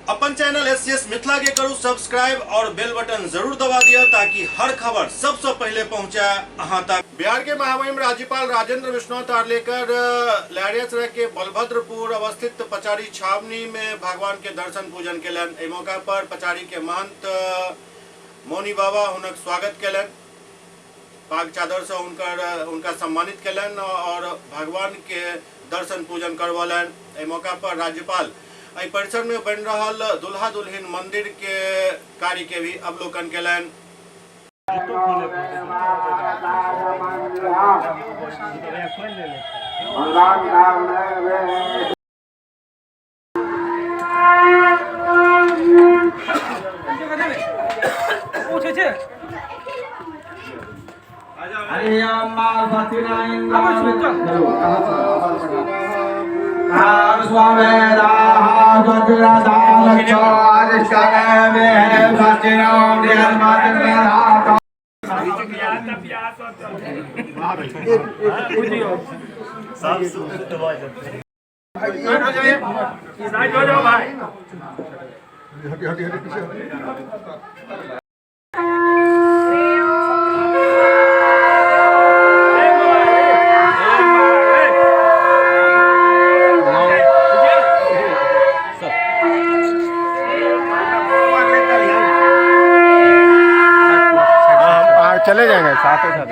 अपन channel SCS Mithila के करू subscribe और बेल बटन जरूर दबा दिया ताकि हर खबर सबसे पहले पहुंचा अहां तक। बिहार के महामहिम राज्यपाल राजेंद्र विश्वनाथ आर्लेकर लहरियासराय के बलभद्रपुर अवस्थित पचारी छावनी में भगवान के दर्शन पूजन केलन। एहि मौका पर पचारी के महंत मौनी बाबा हुनक स्वागत केलन, पाग चादर से उनका सम्मानित केलन और भगवान के दर्शन पूजन करवलन। एहि मौका पर राज्यपाल परिसर में बन रहा दुल्हा दुल्हन मंदिर के कार्य के भी अवलोकन केलन। चले जाएंगे साथ ही साथ।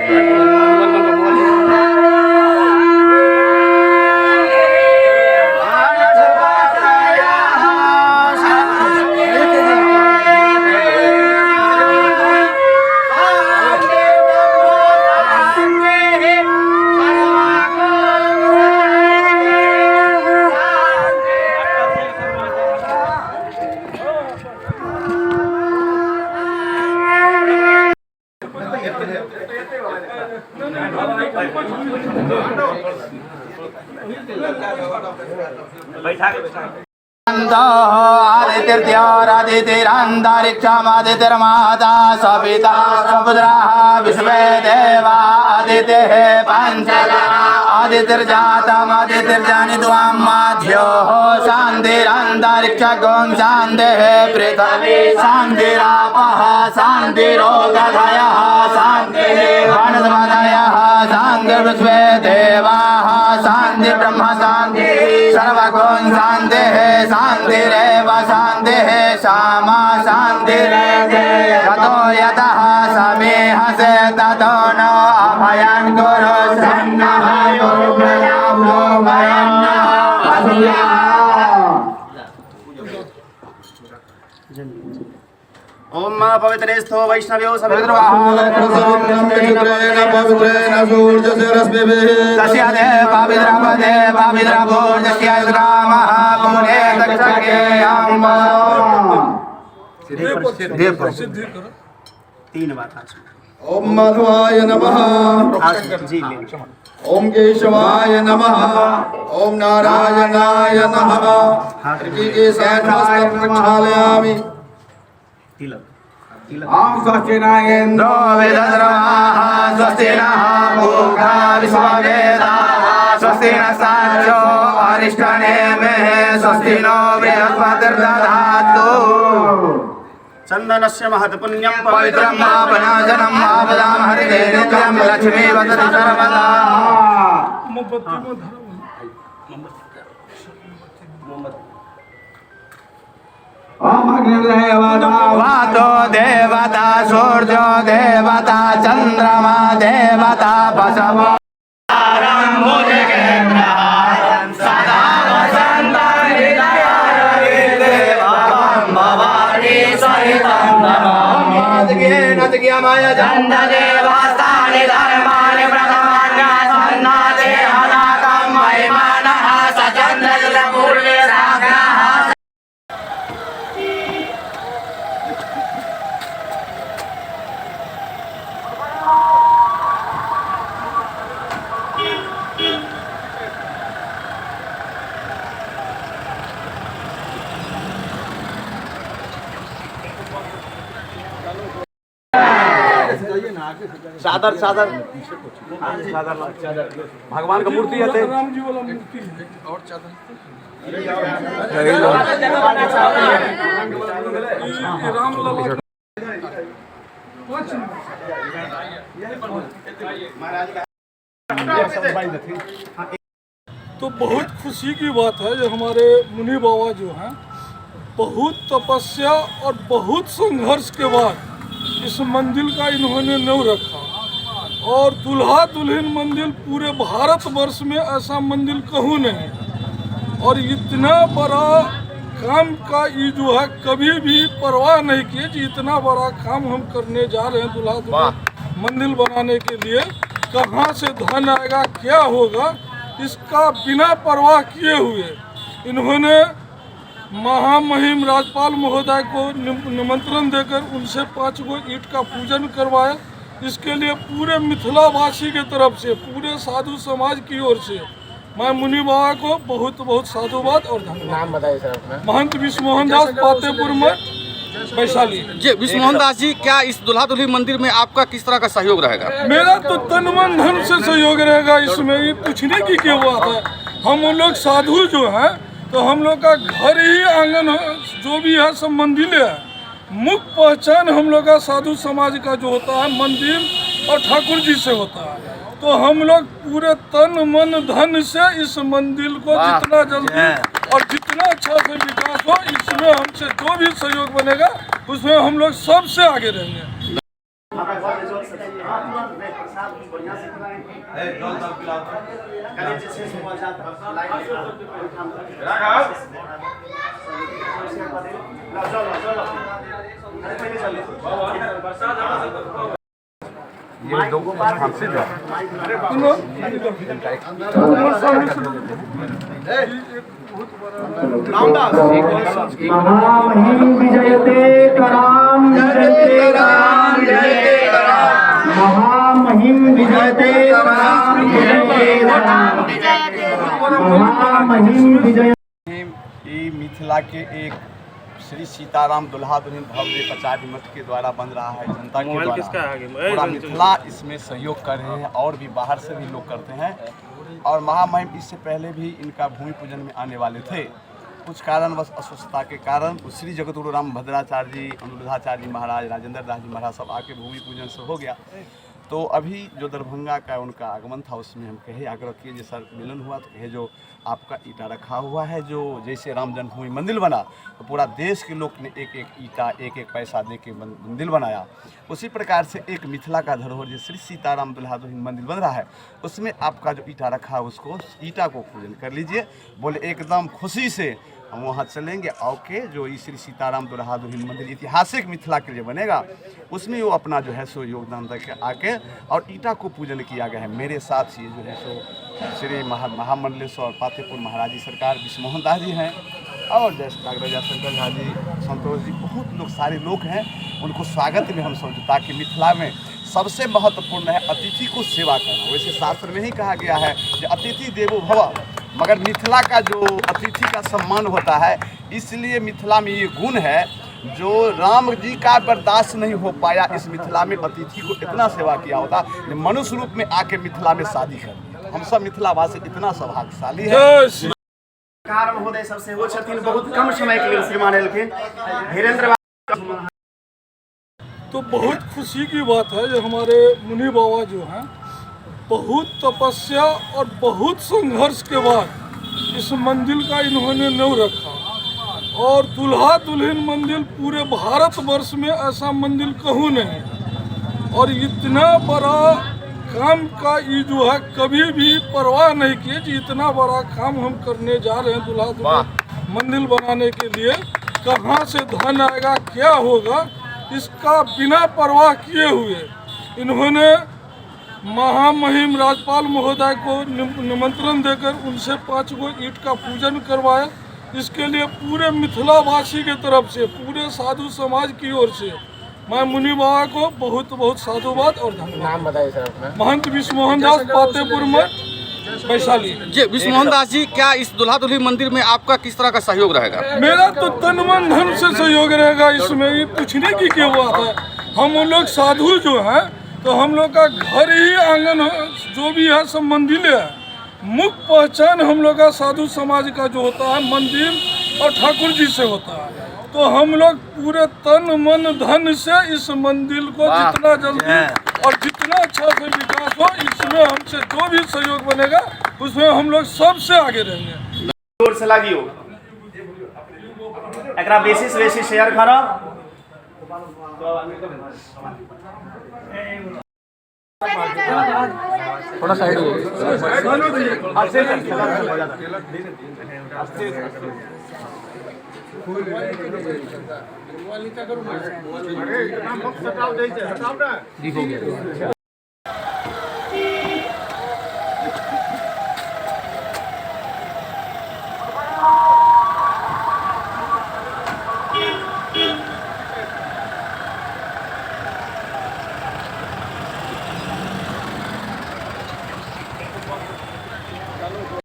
आदित्यर्माता सपिता सपुत्राः विश्वे देवा आदित्यः पंचजना आदित्यर्जातमदित्यर्जनित्वां माध्योः शान्तिरन्तरिक्षगों शान्तिः पृथिवी शान्तिरापः शान्तिरोगधयः शान्तिः वनस्पतयः शान्तिर्विश्वे देवाः शान्ति ब्रह्म शान्ति सर्वगुण शान्तिः शान्तिरेव शान्तिः श्यामा शान्तिरेतो यतः समेहसे ततो न अभयं गुरु सन्नः गुरुप्रयाभो भयन्नः ओम पवित्रेस्थो वैष्णव्यो तीन बात। ओम माधवाय नमः, ओम केशवाय नमः, ओम नारायणाय नमः। ओम स्वस्ति न इंद्रो वेदद्रवाः स्वस्ति नः पूषा विश्ववेदाः स्वस्ति न साक्षो अरिष्टनेमिः स्वस्ति नो बृहस्पतिर्दधातु। चंदनस्य महत् पुण्यं पवित्रं पावनाशनं पावदां हरिते नित्यं लक्ष्मी वदति सर्वदा। वातो देवता सूर्यो देवता चंद्रमा देवता बसव माया जन्द देवास्तानि धर्माणि प्रथमान्यासन्नाते हनाकं महिमानः सचन्द्रपूर्वे साग्राः। चादर चादर भगवान का मूर्ति है राम जी वाला मूर्ति है और चादर तो बहुत खुशी की बात है जो हमारे मुनि बाबा जो हैं बहुत तपस्या और बहुत संघर्ष के बाद इस मंदिर का इन्होंने नव रखा और दुल्हा दुल्हन मंदिर पूरे भारतवर्ष में ऐसा मंदिर कहूँ नहीं और इतना बड़ा काम का ये जो है कभी भी परवाह नहीं किए कि इतना बड़ा काम हम करने जा रहे हैं दुल्हा दुल्हन मंदिर बनाने के लिए कहाँ से धन आएगा क्या होगा इसका बिना परवाह किए हुए इन्होंने महामहिम राज्यपाल महोदय को निमंत्रण देकर उनसे 5 गो ईंट का पूजन करवाया। इसके लिए पूरे मिथिलावासी के तरफ से पूरे साधु समाज की ओर से मैं मुनि बाबा को बहुत बहुत साधुवाद और धन्यवाद। नाम बताइए सर अपना। महंत विष्णुमोहन दास पातेपुर मठ वैशाली। जी विष्णुमोहन दास जी, क्या इस दुल्हा दुल्हन मंदिर में आपका किस तरह का सहयोग रहेगा? मेरा तो तन मन धन से सहयोग रहेगा इसमें, ये पूछने की क्या बात है। हम लोग साधु जो हैं तो हम लोग का घर ही आंगन जो भी है सब मंदिर है। मुख्य पहचान हम लोग का साधु समाज का जो होता है मंदिर और ठाकुर जी से होता है। तो हम लोग पूरे तन मन धन से इस मंदिर को जितना जल्दी और जितना अच्छा से विकास हो इसमें हमसे जो भी सहयोग बनेगा उसमें हम लोग सबसे आगे रहेंगे। ये दो हमसे जो महामहिम विजयते कराम विजयते कराम विजयते कराम महामहिम विजयते कराम विजयते कराम महामहिम विजय। ये मिथिला के एक श्री सीताराम दुल्हा दुल्हन भव्य पचारी मठ के द्वारा बन रहा है। जनता के द्वारा पूरा मिथिला इसमें सहयोग कर रहे हैं और भी बाहर से भी लोग करते हैं। और महामहिम इससे पहले भी इनका भूमि पूजन में आने वाले थे, कुछ कारणवश अस्वस्थता के कारण श्री जगतगुरु राम भद्राचार्य जी, अनुरुद्धाचार्य जी महाराज, राजेंद्र दास जी महाराज सब आके भूमि पूजन से हो गया। तो अभी जो दरभंगा का उनका आगमन था उसमें हम कहे आग्रह किए जो सर मिलन हुआ तो कहे जो आपका ईटा रखा हुआ है, जो जैसे राम जन्मभूमि मंदिर बना तो पूरा देश के लोग ने एक एक ईटा एक एक पैसा दे के मंदिर बनाया, उसी प्रकार से एक मिथिला का धरोहर जो श्री सीताराम दुल्हा दुल्हन मंदिर बन रहा है उसमें आपका जो ईटा रखा है उसको ईटा को पूजन कर लीजिए। बोले एकदम खुशी से हम वहाँ चलेंगे और के जो ये श्री सीताराम दुल्हा दुल्हन मंदिर ऐतिहासिक मिथिला के लिए बनेगा उसमें वो अपना जो है सो योगदान दे के आके और ईटा को पूजन किया गया है। मेरे साथ ये जो है सो श्री महामंडलेश्वर पातेपुर महाराज जी सरकार विष्णुमोहन दास जी हैं और जैसे डॉक्टर जयशंकर झा जी, संतोष जी, बहुत लोग सारे लोग हैं। उनको स्वागत में हम समझते ताकि मिथिला में सबसे महत्वपूर्ण है अतिथि को सेवा करना। वैसे शास्त्र में ही कहा गया है कि अतिथि देवो भव, मगर मिथिला का जो अतिथि का सम्मान होता है इसलिए मिथिला में ये गुण है जो राम जी का बर्दाश्त नहीं हो पाया। इस मिथिला में अतिथि को इतना सेवा किया होता मनुष्य रूप में आके मिथिला में शादी कर लिया। हम सब मिथिलावासी इतना सौभाग्यशाली है। कारण महोदय सबसे वो छथिन बहुत कम समय के लिए श्रीमान एलखिन धीरेन्द्र। तो बहुत खुशी की बात है जो हमारे मुनि बाबा जो हैं बहुत तपस्या और बहुत संघर्ष के बाद इस मंदिर का इन्होंने नव रखा और दुल्हा दुल्हन मंदिर पूरे भारतवर्ष में ऐसा मंदिर कहूँ नहीं और इतना बड़ा काम का ये जो है कभी भी परवाह नहीं किए कि इतना बड़ा काम हम करने जा रहे हैं दुल्हा दुल्हन मंदिर बनाने के लिए कहाँ से धन आएगा क्या होगा इसका बिना परवाह किए हुए इन्होंने महामहिम राज्यपाल महोदय को निमंत्रण देकर उनसे 5 गो ईंट का पूजन करवाया। इसके लिए पूरे मिथिलावासी के तरफ से पूरे साधु समाज की ओर से मैं मुनि बाबा को बहुत बहुत साधुवाद और धन्यवाद। नाम बताइए सर अपना। महंत विष्णुमोहन दास पातेपुर मठ वैशाली। जी विष्णुमोहन दास जी, क्या इस दुल्हा दुल्हन मंदिर में आपका किस तरह का सहयोग रहेगा? मेरा तो तन मन धन से सहयोग रहेगा इसमें, ये पूछने की क्या बात है। हम लोग साधु जो हैं तो हम लोग का घर ही आंगन जो भी है सब मंदिर है। मुख्य पहचान हम लोग का साधु समाज का जो होता है मंदिर और ठाकुर जी से होता है। तो हम लोग पूरे तन मन धन से इस मंदिर को जितना जल्दी और जितना अच्छा से विकास हो, इसमें हमसे जो भी सहयोग बनेगा उसमें हम लोग सबसे आगे रहेंगे। जोर से लागियो, एकरा बेसी से बेसी शेयर करो। थोड़ा साइड हो गया।